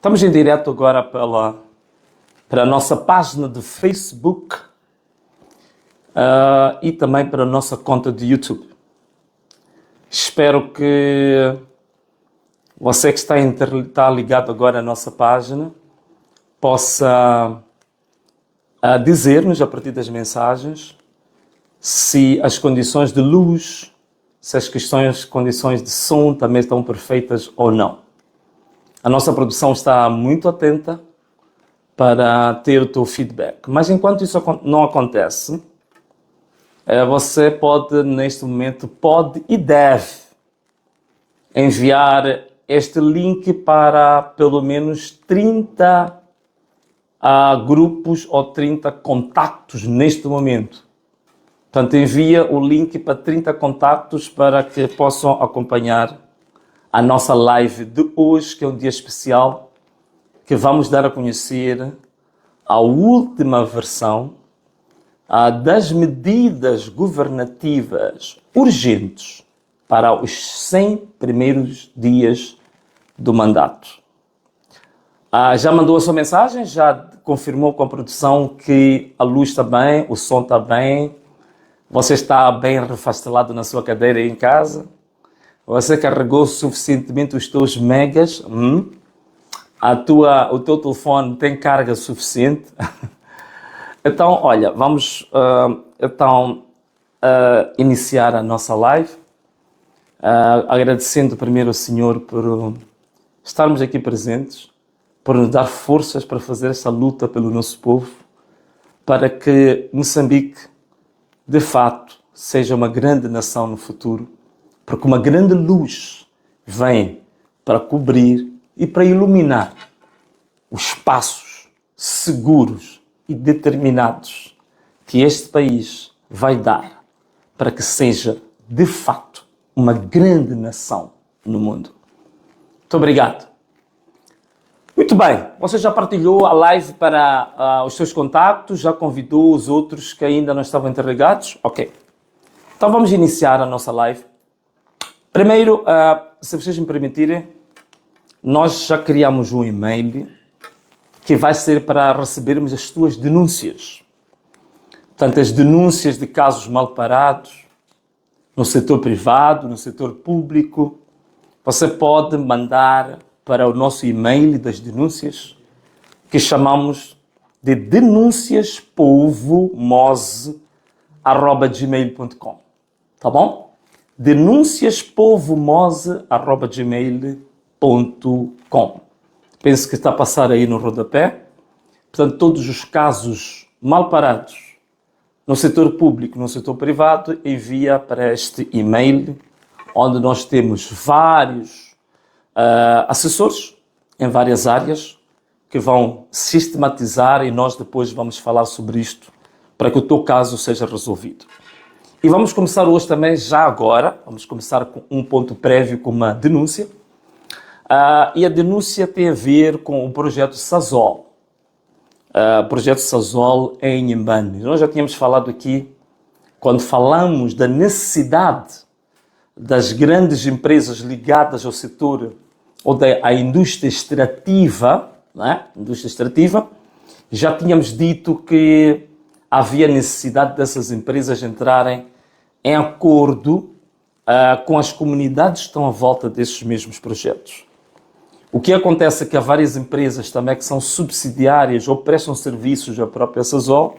Estamos em direto agora para a nossa página de Facebook e também para a nossa conta de YouTube. Espero que você que está ligado agora à nossa página possa dizer-nos a partir das mensagens se as condições de luz, se as condições de som também estão perfeitas ou não. A nossa produção está muito atenta para ter o teu feedback. Mas enquanto isso não acontece, você pode, neste momento, pode e deve enviar este link para pelo menos 30 grupos ou 30 contactos neste momento. Portanto, envia o link para 30 contactos para que possam acompanhar a nossa live de hoje, que é um dia especial, que vamos dar a conhecer a última versão das medidas governativas urgentes para os 100 primeiros dias do mandato. Já mandou a sua mensagem? Já confirmou com a produção que a luz está bem, o som está bem, você está bem refastelado na sua cadeira aí em casa? Você carregou suficientemente os teus megas? O teu telefone tem carga suficiente? Então, olha, vamos iniciar a nossa live, agradecendo primeiro ao Senhor por estarmos aqui presentes, por nos dar forças para fazer esta luta pelo nosso povo, para que Moçambique, de fato, seja uma grande nação no futuro, porque uma grande luz vem para cobrir e para iluminar os espaços seguros e determinados que este país vai dar para que seja, de fato, uma grande nação no mundo. Muito obrigado. Muito bem, você já partilhou a live para os seus contactos, já convidou os outros que ainda não estavam interligados? Ok. Então vamos iniciar a nossa live. Primeiro, se vocês me permitirem, nós já criamos um e-mail que vai ser para recebermos as suas denúncias. Portanto, as denúncias de casos mal parados, no setor privado, no setor público, você pode mandar para o nosso e-mail das denúncias, que chamamos de denunciaspovomose@gmail.com. Tá bom? denunciaspovomose@gmail.com. Penso que está a passar aí no rodapé. Portanto, todos os casos mal parados no setor público, no setor privado, envia para este e-mail, onde nós temos vários assessores em várias áreas que vão sistematizar e nós depois vamos falar sobre isto para que o teu caso seja resolvido. E vamos começar hoje também, já agora, vamos começar com um ponto prévio, com uma denúncia. E a denúncia tem a ver com o projeto Sazol. O projeto Sazol em Inhambane. Nós já tínhamos falado aqui, quando falamos da necessidade das grandes empresas ligadas ao setor ou à indústria extrativa, né? Indústria extrativa, já tínhamos dito que havia necessidade dessas empresas entrarem em acordo com as comunidades que estão à volta desses mesmos projetos. O que acontece é que há várias empresas também que são subsidiárias ou prestam serviços à própria Sazol,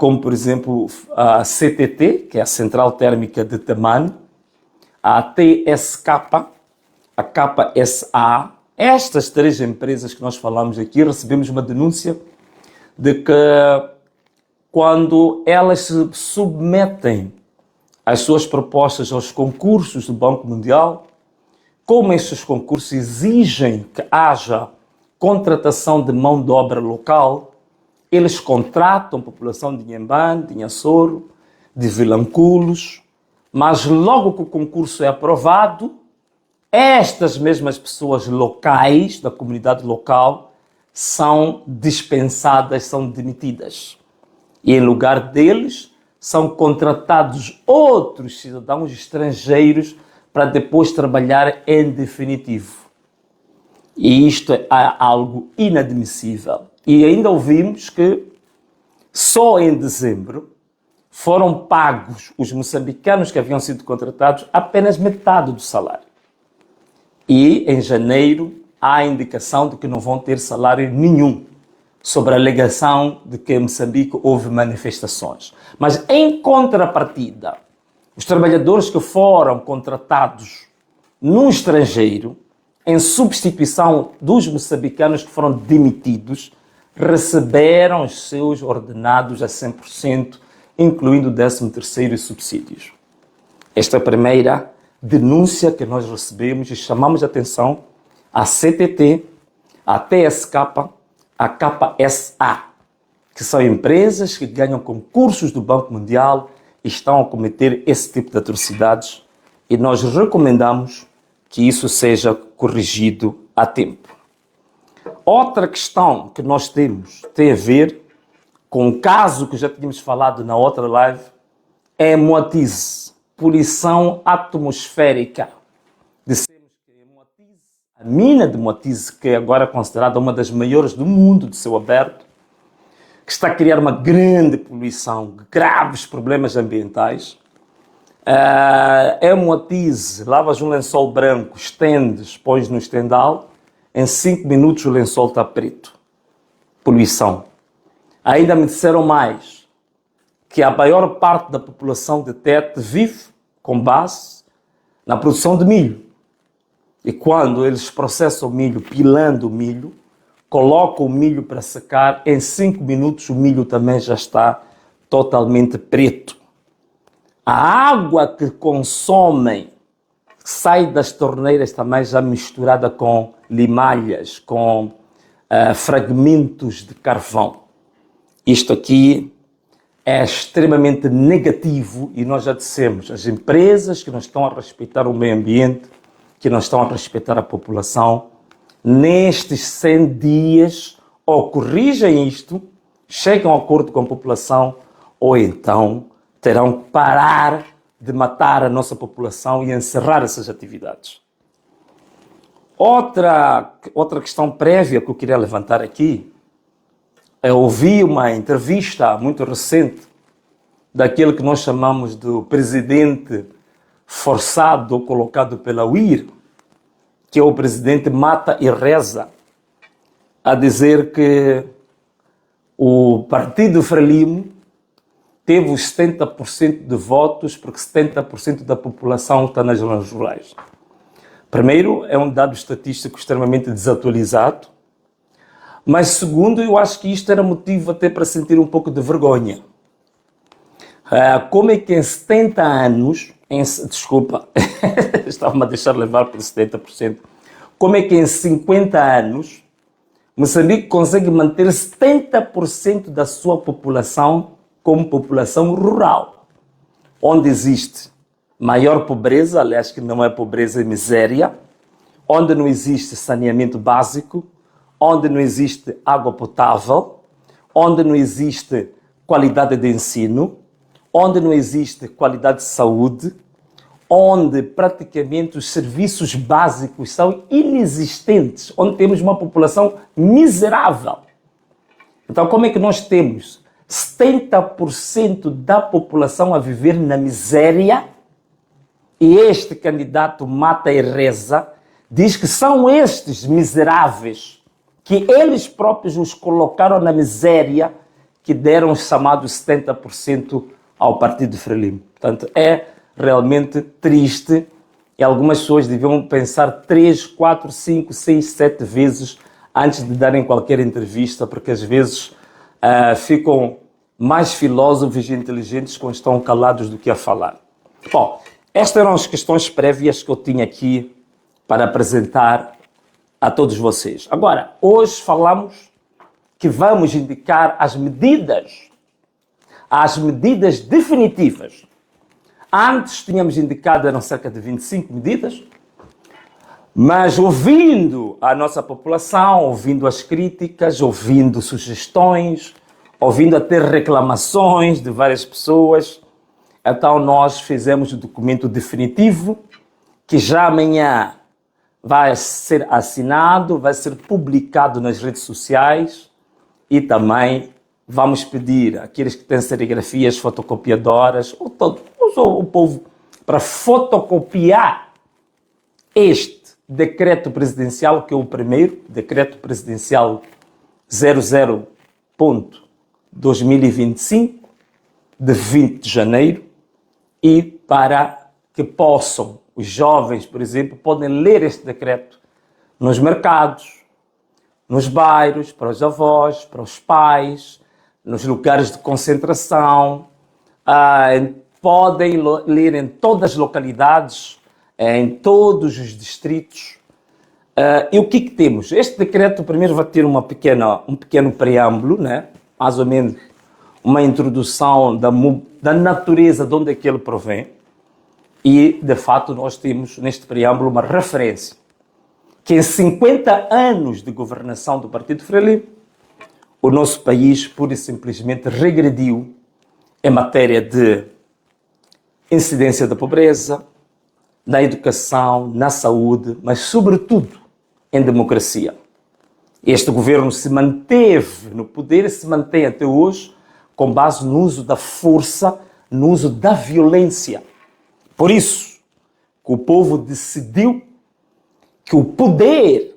como por exemplo a CTT, que é a Central Térmica de Temane, a TSK, a KSA. Estas três empresas que nós falamos aqui, recebemos uma denúncia de que quando elas se submetem as suas propostas aos concursos do Banco Mundial, como estes concursos exigem que haja contratação de mão de obra local, eles contratam a população de Inhambane, de Inhassoro, de Vilanculos, mas logo que o concurso é aprovado, estas mesmas pessoas locais, da comunidade local, são dispensadas, são demitidas. E em lugar deles, são contratados outros cidadãos estrangeiros para depois trabalhar em definitivo. E isto é algo inadmissível. E ainda ouvimos que só em dezembro foram pagos os moçambicanos que haviam sido contratados apenas metade do salário. E em janeiro há a indicação de que não vão ter salário nenhum, sobre a alegação de que em Moçambique houve manifestações. Mas em contrapartida, os trabalhadores que foram contratados no estrangeiro, em substituição dos moçambicanos que foram demitidos, receberam os seus ordenados a 100%, incluindo o 13º e subsídios. Esta é a primeira denúncia que nós recebemos e chamamos a atenção à CTT, à TSK, à KSA, que são empresas que ganham concursos do Banco Mundial e estão a cometer esse tipo de atrocidades, e nós recomendamos que isso seja corrigido a tempo. Outra questão que nós temos tem a ver com um caso que já tínhamos falado na outra live, é Moatize, poluição atmosférica. Dissemos que Moatize, a mina de Moatize, que é agora considerada uma das maiores do mundo de céu aberto, que está a criar uma grande poluição, graves problemas ambientais. É Moatize, lavas um lençol branco, estendes, pões no estendal, em 5 minutos o lençol está preto. Poluição. Ainda me disseram mais, que a maior parte da população de Tete vive com base na produção de milho. E quando eles processam o milho, pilando o milho, colocam o milho para secar, em 5 minutos o milho também já está totalmente preto. A água que consomem sai das torneiras também já misturada com limalhas, com fragmentos de carvão. Isto aqui é extremamente negativo e nós já dissemos, as empresas que não estão a respeitar o meio ambiente, que não estão a respeitar a população, nestes 100 dias ou corrigem isto, chegam a acordo com a população, ou então terão que parar de matar a nossa população e encerrar essas atividades. Outra questão prévia que eu queria levantar aqui, eu ouvi uma entrevista muito recente daquele que nós chamamos do presidente forçado ou colocado pela UIR, que é o presidente Mata e Reza, a dizer que o Partido Frelimo teve os 70% de votos porque 70% da população está nas zonas rurais. Primeiro, é um dado estatístico extremamente desatualizado, mas segundo, eu acho que isto era motivo até para sentir um pouco de vergonha. Como é que em 70 anos, desculpa, estava-me a deixar levar por 70%, como é que em 50 anos Moçambique consegue manter 70% da sua população como população rural, onde existe maior pobreza, aliás que não é pobreza, é miséria, onde não existe saneamento básico, onde não existe água potável, onde não existe qualidade de ensino, onde não existe qualidade de saúde, onde praticamente os serviços básicos são inexistentes, onde temos uma população miserável. Então, como é que nós temos 70% da população a viver na miséria e este candidato Mata e Reza diz que são estes miseráveis que eles próprios os colocaram na miséria que deram os chamados 70% ao Partido Frelimo. Portanto, é realmente triste e algumas pessoas deviam pensar 3, 4, 5, 6, 7 vezes antes de darem qualquer entrevista, porque às vezes ficam mais filósofos e inteligentes quando estão calados do que a falar. Bom, estas eram as questões prévias que eu tinha aqui para apresentar a todos vocês. Agora, hoje falamos que vamos indicar as medidas definitivas. Antes tínhamos indicado, eram cerca de 25 medidas, mas ouvindo a nossa população, ouvindo as críticas, ouvindo sugestões, ouvindo até reclamações de várias pessoas, então nós fizemos o documento definitivo, que já amanhã vai ser assinado, vai ser publicado nas redes sociais e também vamos pedir àqueles que têm serigrafias fotocopiadoras, o povo, para fotocopiar este decreto presidencial, que é o primeiro, decreto presidencial 00.2025, de 20 de janeiro, e para que possam, os jovens, por exemplo, podem ler este decreto nos mercados, nos bairros, para os avós, para os pais, nos lugares de concentração, podem ler em todas as localidades, em todos os distritos. E o que temos? Este decreto primeiro vai ter um pequeno preâmbulo, né? Mais ou menos uma introdução da natureza de onde é que ele provém. E, de fato, nós temos neste preâmbulo uma referência que em 50 anos de governação do Partido Frelimo, o nosso país pura e simplesmente regrediu em matéria de incidência da pobreza, na educação, na saúde, mas sobretudo em democracia. Este governo se manteve no poder e se mantém até hoje com base no uso da força, no uso da violência. Por isso que o povo decidiu que o poder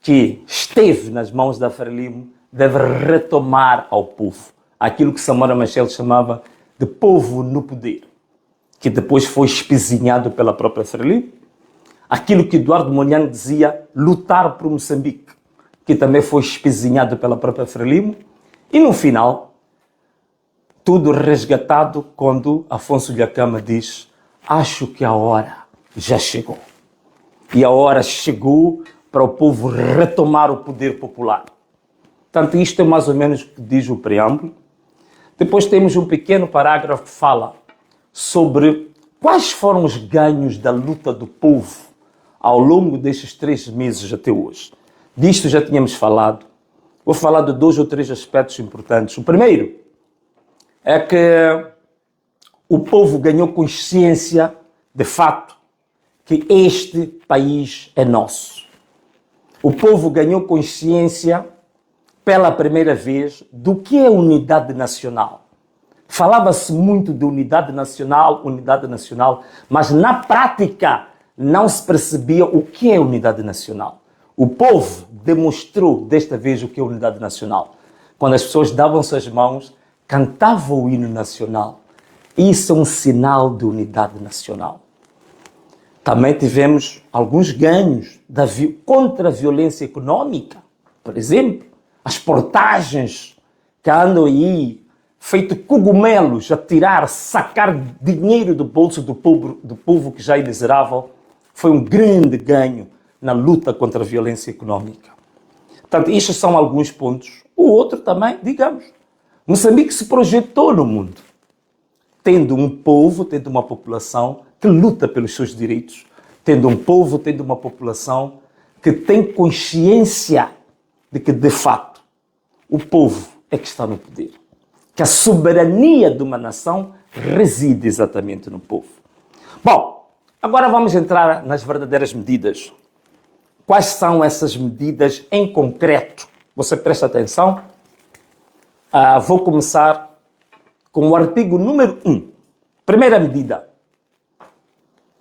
que esteve nas mãos da Frelimo deve retomar ao povo. Aquilo que Samora Machel chamava de povo no poder, que depois foi espezinhado pela própria Frelimo. Aquilo que Eduardo Mondlane dizia, lutar por Moçambique, que também foi espezinhado pela própria Frelimo. E no final, tudo resgatado quando Afonso Dhlakama diz: acho que a hora já chegou. E a hora chegou para o povo retomar o poder popular. Portanto, isto é mais ou menos o que diz o preâmbulo. Depois temos um pequeno parágrafo que fala sobre quais foram os ganhos da luta do povo ao longo destes 3 meses até hoje. Disto já tínhamos falado. Vou falar de 2 ou 3 aspectos importantes. O primeiro é que o povo ganhou consciência, de fato, que este país é nosso. O povo ganhou consciência, pela primeira vez, do que é unidade nacional. Falava-se muito de unidade nacional, mas na prática não se percebia o que é unidade nacional. O povo demonstrou desta vez o que é unidade nacional. Quando as pessoas davam-se as mãos, cantavam o hino nacional. Isso é um sinal de unidade nacional. Também tivemos alguns ganhos contra a violência econômica. Por exemplo, as portagens que andam aí, feito cogumelos, a sacar dinheiro do bolso do povo que já é miserável, foi um grande ganho na luta contra a violência econômica. Portanto, estes são alguns pontos. O outro também, digamos, Moçambique se projetou no mundo, tendo um povo, tendo uma população que luta pelos seus direitos, tendo um povo, tendo uma população que tem consciência de que, de fato, o povo é que está no poder. Que a soberania de uma nação reside exatamente no povo. Bom, agora vamos entrar nas verdadeiras medidas. Quais são essas medidas em concreto? Você presta atenção? Vou começar com o artigo número 1. Primeira medida.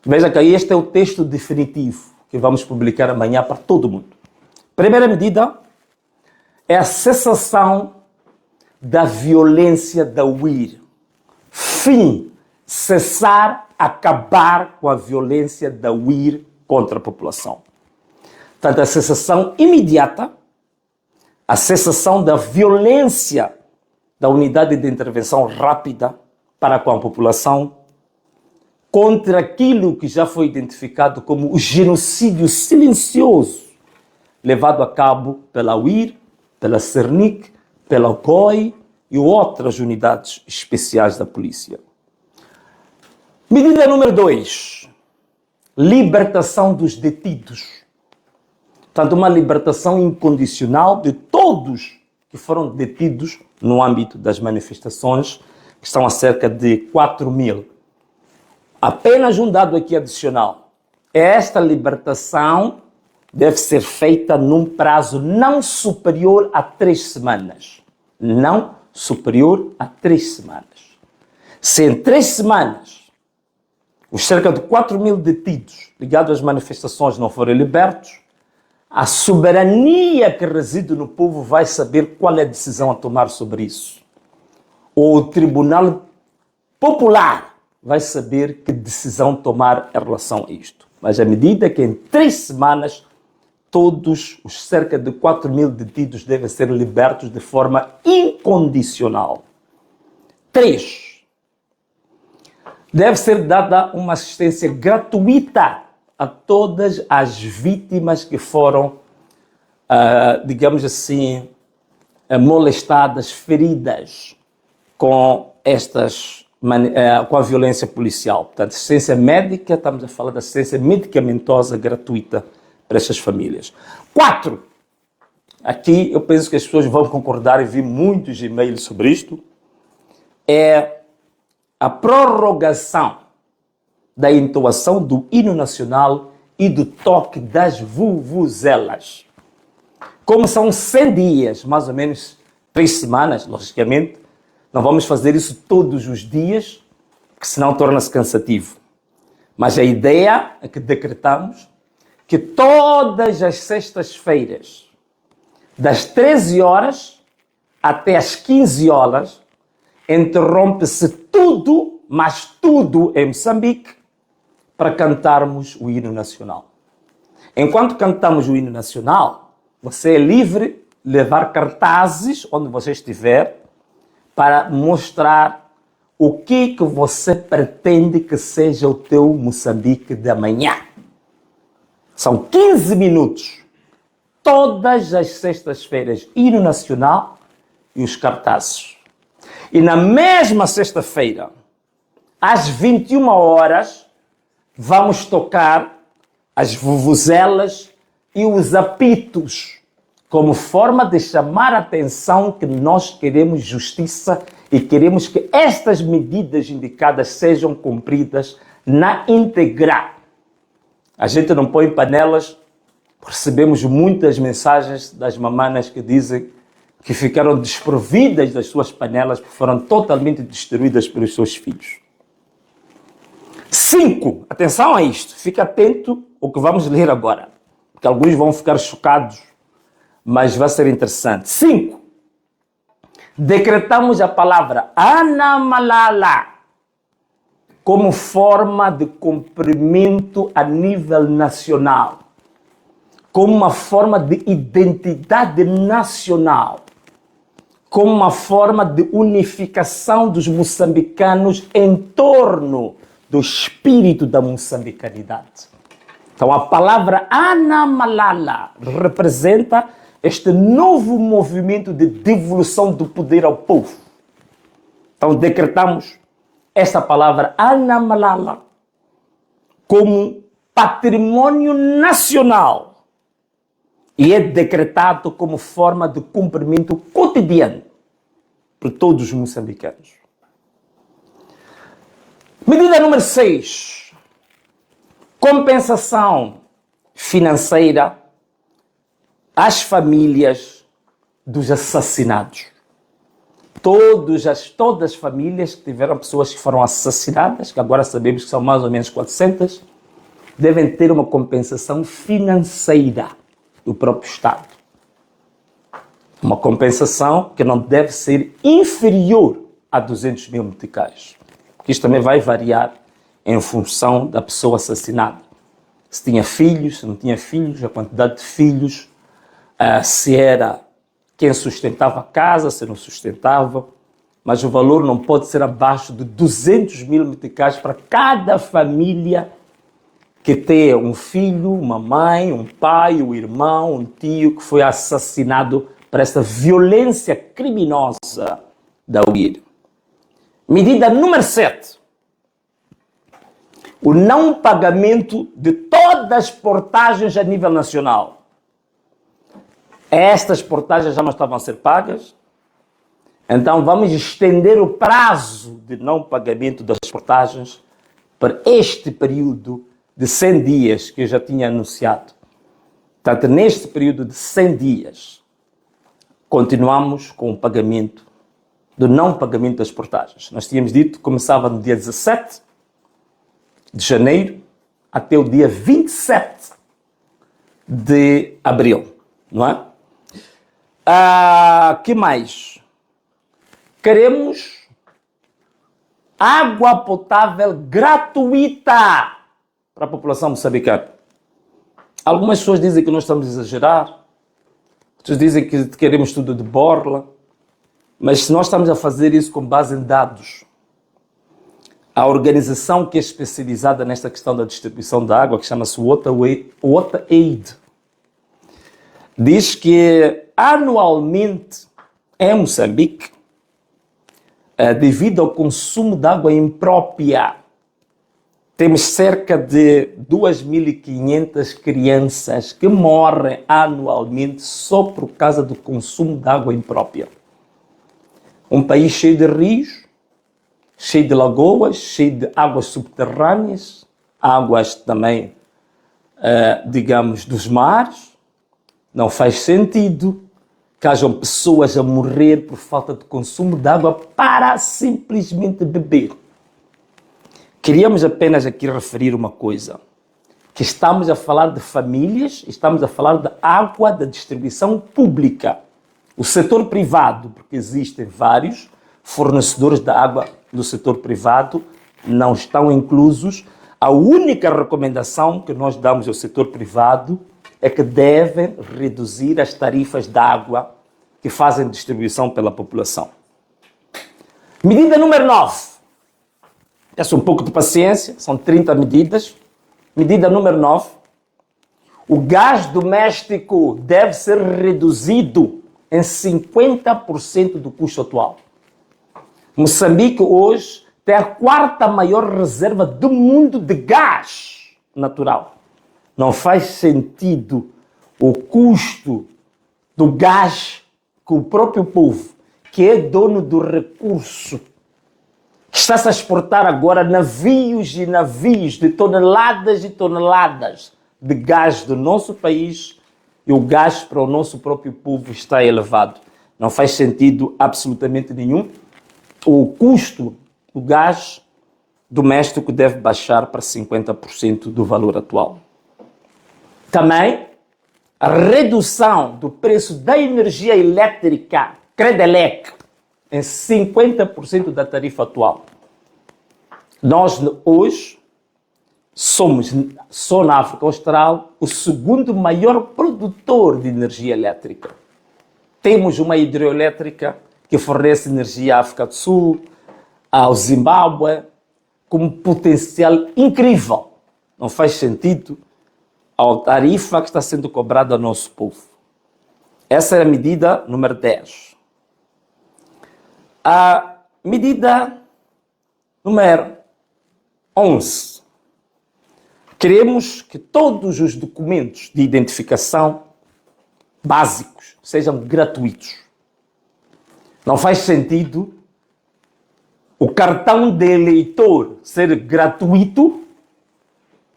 Veja que este é o texto definitivo que vamos publicar amanhã para todo mundo. Primeira medida é a cessação da violência da UIR. Fim, cessar, acabar com a violência da UIR contra a população. Portanto, a cessação imediata, a cessação da violência da unidade de intervenção rápida para com a população contra aquilo que já foi identificado como o genocídio silencioso levado a cabo pela UIR, pela Cernic, pela COI e outras unidades especiais da polícia. Medida número 2. Libertação dos detidos. Portanto, uma libertação incondicional de todos que foram detidos no âmbito das manifestações, que estão a cerca de 4.000. Apenas um dado aqui adicional. esta libertação deve ser feita num prazo não superior a 3 semanas. Não superior a 3 semanas. Se em 3 semanas os cerca de 4.000 detidos ligados às manifestações não forem libertos, a soberania que reside no povo vai saber qual é a decisão a tomar sobre isso. Ou o Tribunal Popular vai saber que decisão tomar em relação a isto. Mas à medida que em 3 semanas todos os cerca de 4.000 detidos devem ser libertos de forma incondicional. 3. Deve ser dada uma assistência gratuita a todas as vítimas que foram, digamos assim, molestadas, feridas com com a violência policial. Portanto, assistência médica, estamos a falar de assistência medicamentosa gratuita para estas famílias. 4. Aqui eu penso que as pessoas vão concordar e vi muitos e-mails sobre isto. É a prorrogação da entoação do hino nacional e do toque das vuvuzelas. Como são 100 dias, mais ou menos 3 semanas, logicamente, não vamos fazer isso todos os dias, porque senão torna-se cansativo. Mas a ideia é que decretamos que todas as sextas-feiras, das 13 horas até as 15 horas, interrompe-se tudo, mas tudo em Moçambique, para cantarmos o hino nacional. Enquanto cantamos o hino nacional, você é livre de levar cartazes onde você estiver para mostrar o que você pretende que seja o teu Moçambique de amanhã. São 15 minutos, todas as sextas-feiras, hino nacional e os cartazes. E na mesma sexta-feira, às 21 horas, vamos tocar as vuvuzelas e os apitos como forma de chamar a atenção que nós queremos justiça e queremos que estas medidas indicadas sejam cumpridas na íntegra. A gente não põe panelas, recebemos muitas mensagens das mamanas que dizem que ficaram desprovidas das suas panelas porque foram totalmente destruídas pelos seus filhos. 5. Atenção a isto. Fica atento ao que vamos ler agora, porque alguns vão ficar chocados, mas vai ser interessante. 5. Decretamos a palavra Anamalala como forma de cumprimento a nível nacional, como uma forma de identidade nacional, como uma forma de unificação dos moçambicanos em torno do espírito da moçambicanidade. Então a palavra Anamalala representa este novo movimento de devolução do poder ao povo. Então decretamos esta palavra Anamalala como patrimônio nacional e é decretado como forma de cumprimento cotidiano por todos os moçambicanos. Medida número 6. Compensação financeira às famílias dos assassinados. Todas as famílias que tiveram pessoas que foram assassinadas, que agora sabemos que são mais ou menos 400, devem ter uma compensação financeira do próprio Estado. Uma compensação que não deve ser inferior a 200 mil meticais. Isto também vai variar em função da pessoa assassinada. Se tinha filhos, se não tinha filhos, a quantidade de filhos, se era quem sustentava a casa, se não sustentava. Mas o valor não pode ser abaixo de 200 mil meticais para cada família que tenha um filho, uma mãe, um pai, um irmão, um tio que foi assassinado por esta violência criminosa da UIR. Medida número 7. O não pagamento de todas as portagens a nível nacional. Estas portagens já não estavam a ser pagas, então vamos estender o prazo de não pagamento das portagens para este período de 100 dias que eu já tinha anunciado. Portanto, neste período de 100 dias, continuamos com o pagamento, do não pagamento das portagens. Nós tínhamos dito que começava no dia 17 de janeiro até o dia 27 de abril, não é? Que mais? Queremos água potável gratuita para a população moçambicana. Algumas pessoas dizem que nós estamos a exagerar, outros dizem que queremos tudo de borla, mas se nós estamos a fazer isso com base em dados, a organização que é especializada nesta questão da distribuição da água, que chama-se WaterAid, diz que anualmente em Moçambique, devido ao consumo de água imprópria, temos cerca de 2.500 crianças que morrem anualmente só por causa do consumo de água imprópria. Um país cheio de rios, cheio de lagoas, cheio de águas subterrâneas, águas também, digamos, dos mares. Não faz sentido que hajam pessoas a morrer por falta de consumo de água para simplesmente beber. Queríamos apenas aqui referir uma coisa, que estamos a falar de famílias, estamos a falar de água da distribuição pública. O setor privado, porque existem vários fornecedores de água do setor privado, não estão inclusos. A única recomendação que nós damos ao setor privado é que devem reduzir as tarifas de água que fazem distribuição pela população. Medida número 9. Peço um pouco de paciência, são 30 medidas. Medida número 9. O gás doméstico deve ser reduzido em 50% do custo atual. Moçambique hoje tem a quarta maior reserva do mundo de gás natural. Não faz sentido o custo do gás que o próprio povo, que é dono do recurso, que está-se a exportar agora navios e navios de toneladas e toneladas de gás do nosso país, e o gás para o nosso próprio povo está elevado. Não faz sentido absolutamente nenhum. O custo do gás doméstico deve baixar para 50% do valor atual. Também a redução do preço da energia elétrica, Credelec, em 50% da tarifa atual. Nós hoje somos, só na África Austral, o segundo maior produtor de energia elétrica. Temos uma hidroelétrica que fornece energia à África do Sul, ao Zimbábue, com um potencial incrível. Não faz sentido a tarifa que está sendo cobrada ao nosso povo. Essa é a medida número 10. A medida número 11. Queremos que todos os documentos de identificação básicos sejam gratuitos. Não faz sentido o cartão de eleitor ser gratuito,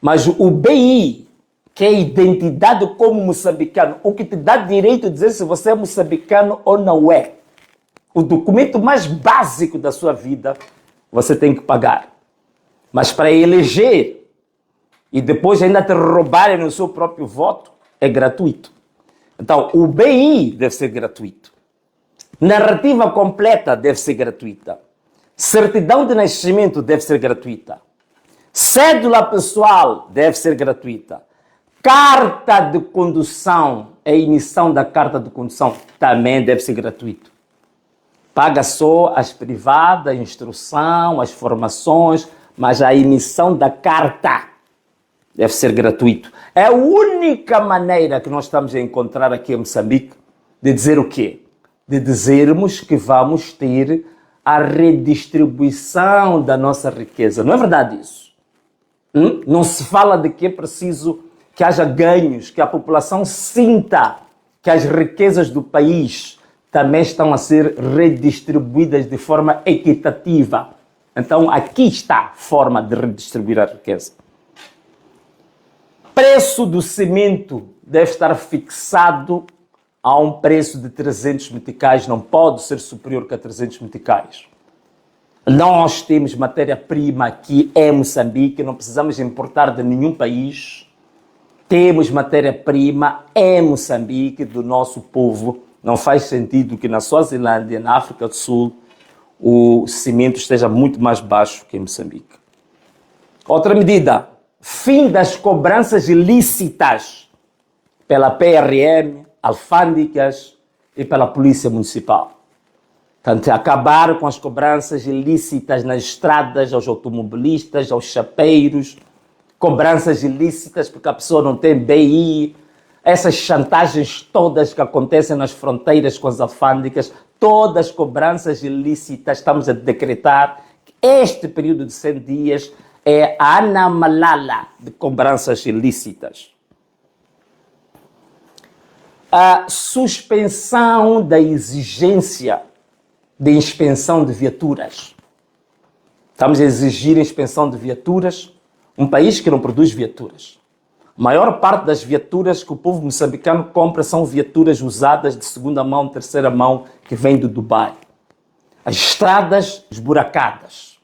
mas o BI, que é a identidade como moçambicano, o que te dá direito a dizer se você é moçambicano ou não é, o documento mais básico da sua vida, você tem que pagar. Mas para eleger e depois ainda te roubarem no seu próprio voto, é gratuito. Então, o BI deve ser gratuito. Narrativa completa deve ser gratuita. Certidão de nascimento deve ser gratuita. Cédula pessoal deve ser gratuita. Carta de condução, a emissão da carta de condução também deve ser gratuito. Paga só as privadas, a instrução, as formações, mas a emissão da carta deve ser gratuito. É a única maneira que nós estamos a encontrar aqui em Moçambique de dizer o quê? De dizermos que vamos ter a redistribuição da nossa riqueza. Não é verdade isso? Não se fala de que é preciso que haja ganhos, que a população sinta que as riquezas do país também estão a ser redistribuídas de forma equitativa. Então, aqui está a forma de redistribuir a riqueza. preço do cimento deve estar fixado a um preço de 300 meticais, não pode ser superior que a 300 meticais. Nós temos matéria-prima aqui em Moçambique, não precisamos importar de nenhum país. Temos matéria-prima em Moçambique do nosso povo. Não faz sentido que na Suazilândia, na África do Sul, o cimento esteja muito mais baixo que em Moçambique. Outra medida, fim das cobranças ilícitas pela PRM, alfândegas e pela Polícia Municipal. Portanto, acabar com as cobranças ilícitas nas estradas, aos automobilistas, aos chapeiros, cobranças ilícitas porque a pessoa não tem BI, essas chantagens todas que acontecem nas fronteiras com as alfândegas, todas as cobranças ilícitas, estamos a decretar que este período de 100 dias é a anamalala de cobranças ilícitas. A suspensão da exigência de inspeção de viaturas. Estamos a exigir inspeção de viaturas, um país que não produz viaturas. A maior parte das viaturas que o povo moçambicano compra são viaturas usadas de segunda mão, terceira mão, que vêm do Dubai. As estradas esburacadas.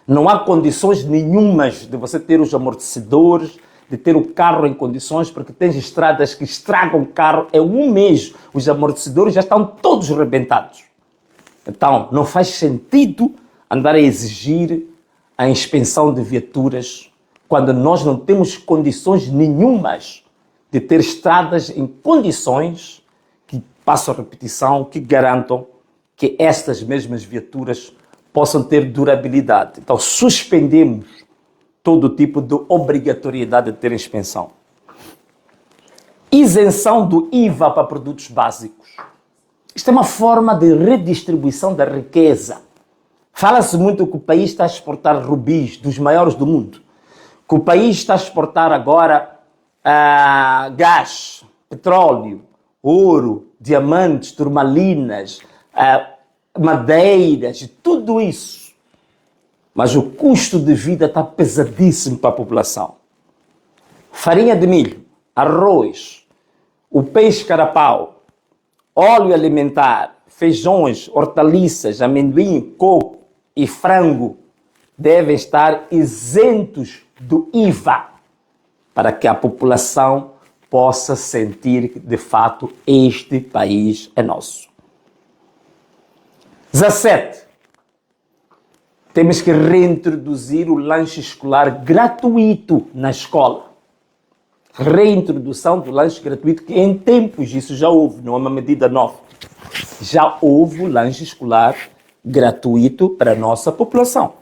Não há condições nenhumas de você ter os amortecedores, de ter o carro em condições, porque tem estradas que estragam o carro em um mês. Os amortecedores já estão todos rebentados. Então, não faz sentido andar a exigir a inspeção de viaturas quando nós não temos condições nenhumas de ter estradas em condições que, passo a repetição, que garantam que estas mesmas viaturas possam ter durabilidade. Então, suspendemos todo tipo de obrigatoriedade de ter inspeção. Isenção do IVA para produtos básicos. Isto é uma forma de redistribuição da riqueza. Fala-se muito que o país está a exportar rubis, dos maiores do mundo. Que o país está a exportar agora gás, petróleo, ouro, diamantes, turmalinas, madeiras, tudo isso. Mas o custo de vida está pesadíssimo para a população. Farinha de milho, arroz, o peixe carapau, óleo alimentar, feijões, hortaliças, amendoim, coco e frango devem estar isentos do IVA para que a população possa sentir que, de fato, este país é nosso. 17. Temos que reintroduzir o lanche escolar gratuito na escola. Reintrodução do lanche gratuito, que em tempos isso já houve, não é uma medida nova. Já houve o lanche escolar gratuito para a nossa população.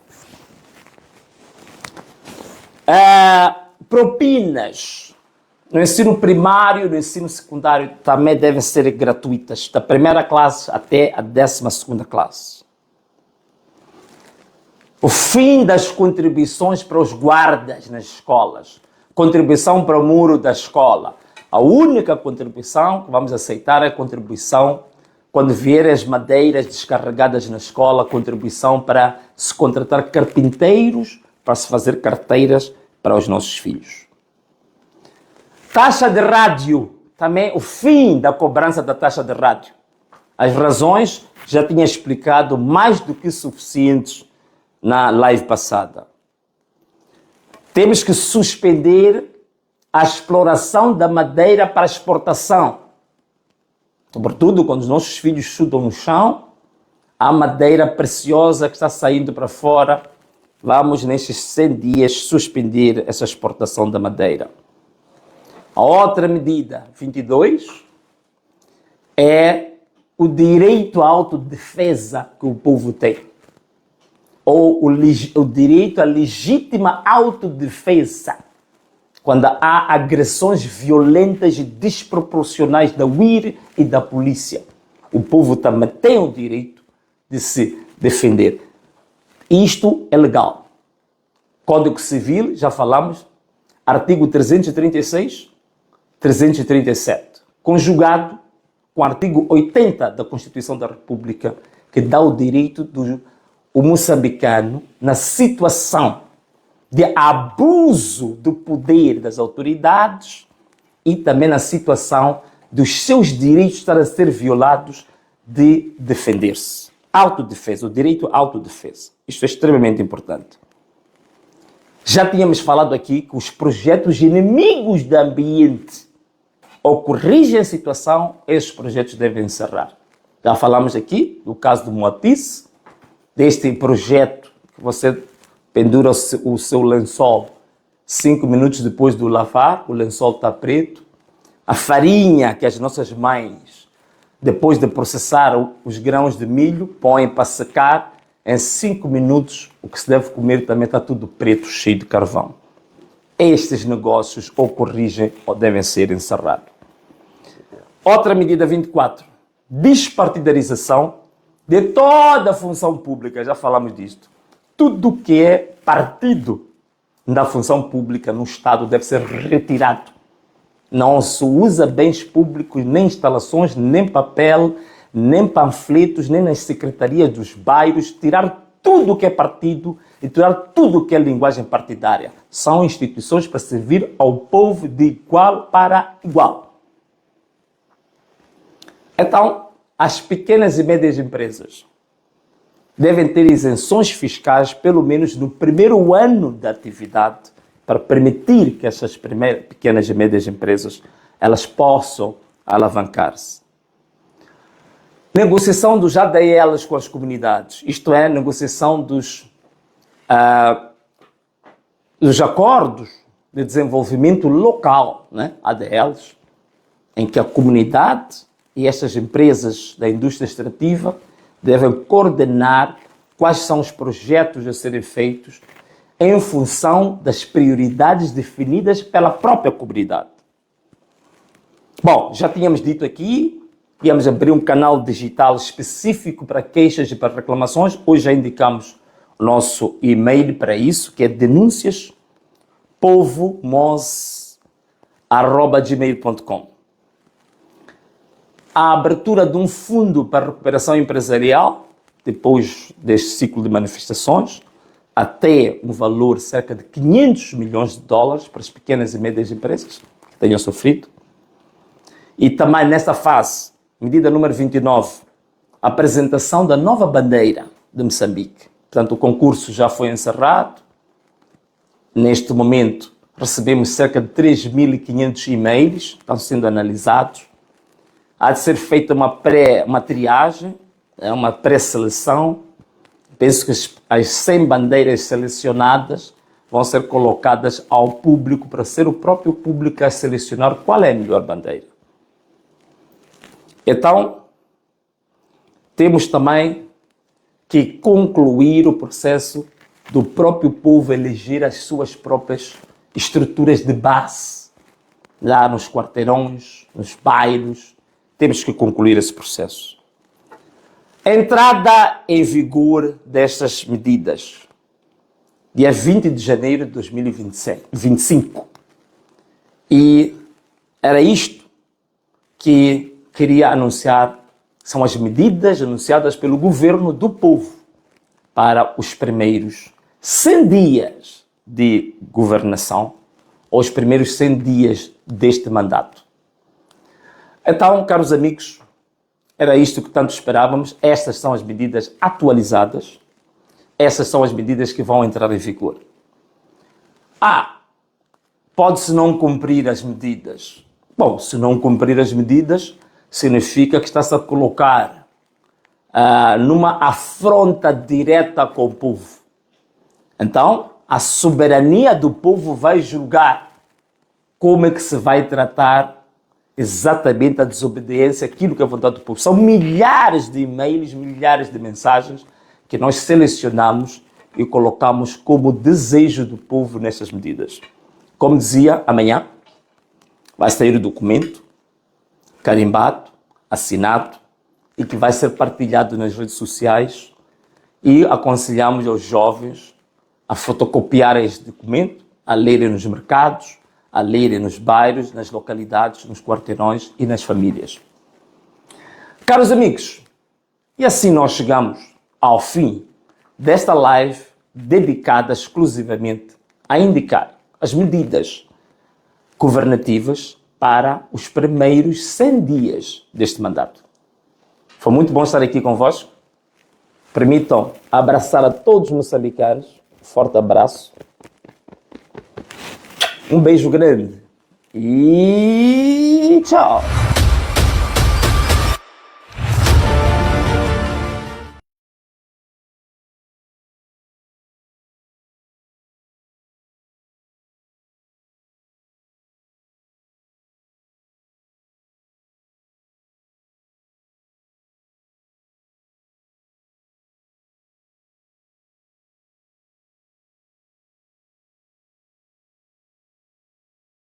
Propinas no ensino primário e no ensino secundário também devem ser gratuitas, da primeira classe até a 12ª classe. O fim das contribuições para os guardas nas escolas. Contribuição para o muro da escola. A única contribuição que vamos aceitar é a contribuição quando vierem as madeiras descarregadas na escola, contribuição para se contratar carpinteiros, para se fazer carteiras para os nossos filhos. Taxa de rádio. Também o fim da cobrança da taxa de rádio. As razões já tinha explicado mais do que suficientes na live passada. Temos que suspender a exploração da madeira para exportação. Sobretudo quando os nossos filhos estudam no chão, há madeira preciosa que está saindo para fora. Vamos, nestes 100 dias, suspender essa exportação da madeira. A outra medida, 22, é o direito à autodefesa que o povo tem. Ou o direito à legítima autodefesa, quando há agressões violentas e desproporcionais da UIR e da polícia. O povo também tem o direito de se defender. Isto é legal. Código Civil, já falamos, artigo 336, 337, conjugado com o artigo 80 da Constituição da República, que dá o direito do moçambicano, na situação de abuso do poder das autoridades e também na situação dos seus direitos estarem a ser violados de defender-se. Autodefesa, o direito à autodefesa. Isto é extremamente importante. Já tínhamos falado aqui que os projetos inimigos do ambiente ou corrigem a situação, esses projetos devem encerrar. Já falamos aqui do caso do Moatize, deste projeto que você pendura o seu lençol 5 minutos depois do lavar, o lençol está preto. A farinha que as nossas mães, depois de processar os grãos de milho, põem para secar, em 5 minutos o que se deve comer também está tudo preto, cheio de carvão. Estes negócios ou corrigem ou devem ser encerrados. Outra medida 24, despartidarização de toda a função pública, já falamos disto. Tudo que é partido da função pública no Estado deve ser retirado. Não se usa bens públicos, nem instalações, nem papel, nem panfletos, nem nas secretarias dos bairros. Tirar tudo que é partido e tirar tudo que é linguagem partidária. São instituições para servir ao povo de igual para igual. Então, as pequenas e médias empresas devem ter isenções fiscais, pelo menos no primeiro ano da atividade, para permitir que essas pequenas e médias empresas elas possam alavancar-se. Negociação dos ADLs com as comunidades, isto é, negociação dos acordos de desenvolvimento local, né? ADLs, em que a comunidade e estas empresas da indústria extrativa devem coordenar quais são os projetos a serem feitos em função das prioridades definidas pela própria comunidade. Bom, já tínhamos dito aqui, íamos abrir um canal digital específico para queixas e para reclamações. Hoje já indicamos o nosso e-mail para isso, que é denuncias.povomos@gmail.com. A abertura de um fundo para recuperação empresarial, depois deste ciclo de manifestações, até um valor cerca de 500 milhões de dólares para as pequenas e médias empresas que tenham sofrido. E também nesta fase, medida número 29, a apresentação da nova bandeira de Moçambique. Portanto, o concurso já foi encerrado. Neste momento, recebemos cerca de 3.500 e-mails, estão sendo analisados. Há de ser feita uma triagem, uma pré-seleção. Penso que as 100 bandeiras selecionadas vão ser colocadas ao público para ser o próprio público a selecionar qual é a melhor bandeira. Então, temos também que concluir o processo do próprio povo eleger as suas próprias estruturas de base, lá nos quarteirões, nos bairros. Temos que concluir esse processo. A entrada em vigor destas medidas, dia 20 de janeiro de 2025. E era isto que queria anunciar, são as medidas anunciadas pelo governo do povo para os primeiros 100 dias de governação, ou os primeiros 100 dias deste mandato. Então, caros amigos, era isto que tanto esperávamos. Estas são as medidas atualizadas. Essas são as medidas que vão entrar em vigor. Pode-se não cumprir as medidas. Bom, se não cumprir as medidas, significa que está-se a colocar numa afronta direta com o povo. Então, a soberania do povo vai julgar como é que se vai tratar exatamente a desobediência, aquilo que é a vontade do povo. São milhares de e-mails, milhares de mensagens que nós selecionamos e colocamos como desejo do povo nessas medidas. Como dizia, amanhã vai sair o documento carimbado, assinado e que vai ser partilhado nas redes sociais e aconselhamos aos jovens a fotocopiarem este documento, a lerem nos mercados, a lerem nos bairros, nas localidades, nos quarteirões e nas famílias. Caros amigos, e assim nós chegamos ao fim desta live dedicada exclusivamente a indicar as medidas governativas para os primeiros 100 dias deste mandato. Foi muito bom estar aqui convosco. Permitam abraçar a todos os moçambicanos. Forte abraço. Um beijo grande. E tchau!